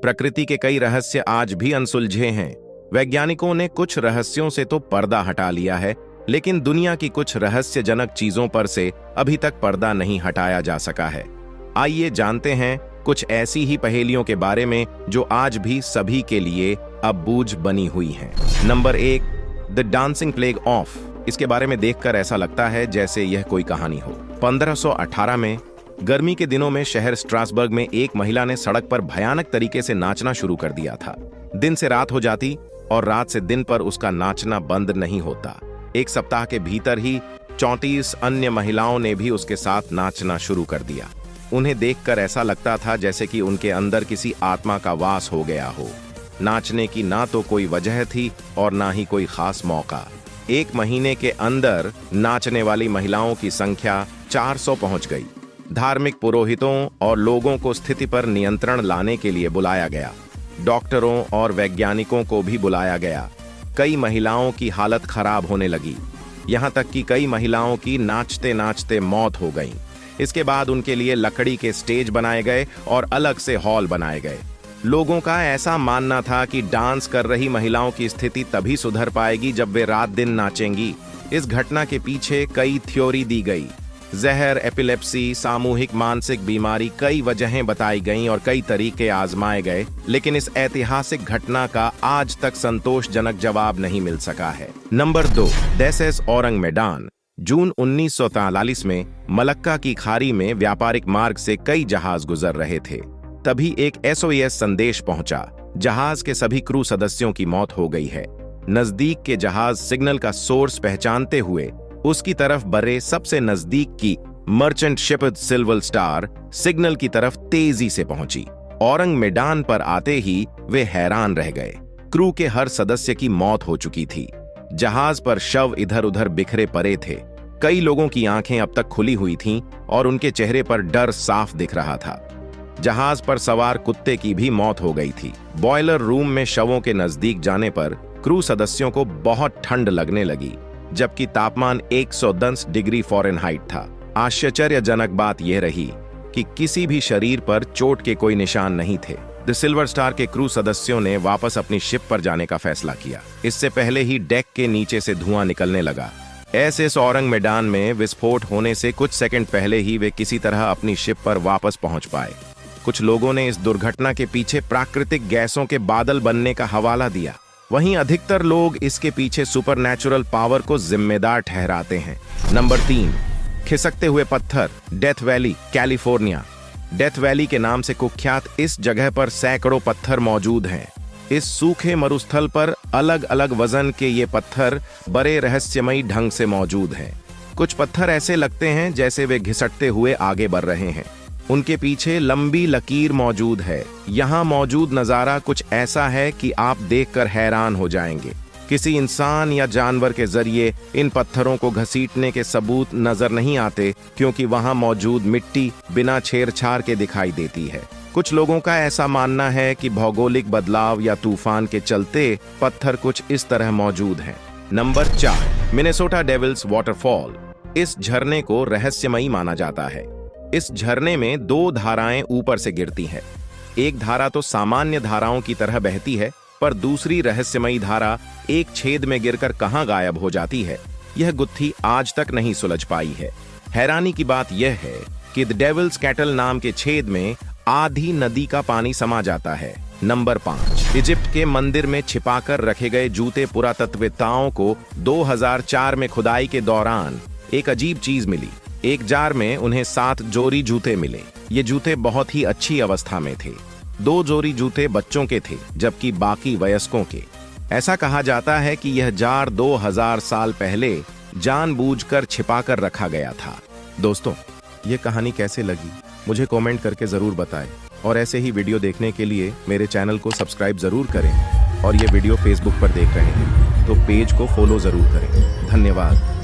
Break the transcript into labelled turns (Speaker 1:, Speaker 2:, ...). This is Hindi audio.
Speaker 1: प्रकृति के कई रहस्य आज भी अनसुलझे हैं। वैज्ञानिकों ने कुछ रहस्यों से तो पर्दा हटा लिया है, लेकिन दुनिया की कुछ रहस्यजनक चीजों पर से अभी तक पर्दा नहीं हटाया जा सका है। आइए जानते हैं कुछ ऐसी ही पहेलियों के बारे में जो आज भी सभी के लिए अब बूझ बनी हुई हैं। Number 1, the dancing plague of. इसके बारे में देखकर ऐसा लगता है जैसे यह कोई कहानी हो। 1518 में गर्मी के दिनों में शहर स्ट्रासबर्ग में एक महिला ने सड़क पर भयानक तरीके से नाचना शुरू कर दिया था। दिन से रात हो जाती और रात से दिन पर उसका नाचना बंद नहीं होता। एक सप्ताह के भीतर ही 34 अन्य महिलाओं ने भी उसके साथ नाचना शुरू कर दिया। उन्हें देखकर ऐसा लगता था जैसे कि उनके अंदर किसी आत्मा का वास हो गया हो। नाचने की ना तो कोई वजह थी और ना ही कोई खास मौका। एक महीने के अंदर नाचने वाली महिलाओं की संख्या 400 पहुंच गई। धार्मिक पुरोहितों और लोगों को स्थिति पर नियंत्रण लाने के लिए बुलाया गया। डॉक्टरों और वैज्ञानिकों को भी बुलाया गया। कई महिलाओं की हालत खराब होने लगी, यहां तक कि कई महिलाओं की नाचते नाचते मौत हो गई। इसके बाद उनके लिए लकड़ी के स्टेज बनाए गए और अलग से हॉल बनाए गए। लोगों का ऐसा मानना था कि डांस कर रही महिलाओं की स्थिति तभी सुधर पाएगी जब वे रात दिन नाचेंगी। इस घटना के पीछे कई थ्योरी दी गई। जहर, एपिलेप्सी, सामूहिक मानसिक बीमारी, कई वजहें बताई गईं और कई तरीके आजमाए गए, लेकिन इस ऐतिहासिक घटना का आज तक संतोषजनक जवाब नहीं मिल सका है। नंबर 2, डेसेस औरंग मैदान। जून 1943 में मलक्का की खाड़ी में व्यापारिक मार्ग से कई जहाज गुजर रहे थे। तभी एक SOS संदेश पहुंचा। जहाज के सभी क्रू सदस्यों की मौत हो गई है। नजदीक के जहाज सिग्नल का सोर्स पहचानते हुए उसकी तरफ बढ़े। सबसे नजदीक की merchant ship silver star signal की तरफ तेजी से पहुंची। औरंग मैदान पर आते ही वे हैरान रह गए। क्रू के हर सदस्य की मौत हो चुकी थी। जहाज पर शव इधर उधर बिखरे पड़े थे। कई लोगों की आंखें अब तक खुली हुई थीं और उनके चेहरे पर डर साफ दिख रहा था। जहाज पर सवार कुत्ते की भी मौत हो गई थी। बॉयलर रूम में शवों के नजदीक जाने पर क्रू सदस्यों को बहुत ठंड लगने लगी, जबकि तापमान 110 डिग्री फ़ारेनहाइट था। आश्चर्यजनक बात यह रही कि किसी भी शरीर पर चोट के कोई निशान नहीं थे। द सिल्वर स्टार के क्रू सदस्यों ने वापस अपनी शिप पर जाने का फैसला किया। इससे पहले ही डेक के नीचे से धुआं निकलने लगा। SS औरंग मैदान में विस्फोट होने से कुछ सेकंड पहले ही वे किसी तरह अपनी शिप पर वापस पहुंच पाए। कुछ लोगों ने इस दुर्घटना के पीछे प्राकृतिक गैसों के बादल बनने का हवाला दिया। वहीं अधिकतर लोग इसके पीछे सुपरनैचुरल पावर को जिम्मेदार ठहराते हैं। नंबर 3, खिसकते हुए पत्थर, death valley, California. Death valley के नाम से कुख्यात इस जगह पर सैकड़ों पत्थर मौजूद हैं। इस सूखे मरुस्थल पर अलग अलग वजन के ये पत्थर बड़े रहस्यमयी ढंग से मौजूद हैं। कुछ पत्थर ऐसे लगते हैं जैसे वे घिसटते हुए आगे बढ़ रहे हैं। उनके पीछे लंबी लकीर मौजूद है। यहाँ मौजूद नज़ारा कुछ ऐसा है कि आप देखकर हैरान हो जाएंगे। किसी इंसान या जानवर के जरिए इन पत्थरों को घसीटने के सबूत नजर नहीं आते, क्योंकि वहां मौजूद मिट्टी बिना छेड़छाड़ के दिखाई देती है। कुछ लोगों का ऐसा मानना है कि भौगोलिक बदलाव या तूफान के चलते पत्थर कुछ इस तरह मौजूद हैं। Number 4, Minnesota devils waterfall. इस झरने को रहस्यमयी माना जाता है। इस झरने में 2 धाराएं ऊपर से गिरती हैं। एक धारा तो सामान्य धाराओं की तरह बहती है, पर दूसरी रहस्यमयी धारा एक छेद में गिरकर कहां गायब हो जाती है, यह गुत्थी आज तक नहीं सुलझ पाई है। हैरानी की बात यह है कि द डेविल्स कैटल नाम के छेद में आधी नदी का पानी समा जाता है। नंबर 5, इजिप्ट के मंदिर में छिपाकर रखे गए जूते। पुरातत्ववेत्ताओं को 2004 में खुदाई के दौरान एक अजीब चीज मिली। एक जार में उन्हें 7 जोड़ी जूते मिले। ये जूते बहुत ही अच्छी अवस्था में थे। 2 जोड़ी जूते बच्चों के थे, जबकि बाकी वयस्कों के। ऐसा कहा जाता है कि यह जार 2000 साल पहले जानबूझकर छिपाकर रखा गया था। दोस्तों, ये कहानी कैसे लगी मुझे कमेंट करके जरूर बताएं, और ऐसे ही वीडियो देखने के लिए मेरे चैनल को सब्सक्राइब जरूर करें। और ये वीडियो फेसबुक पर देख रहे हैं तो पेज को फॉलो जरूर करें। धन्यवाद।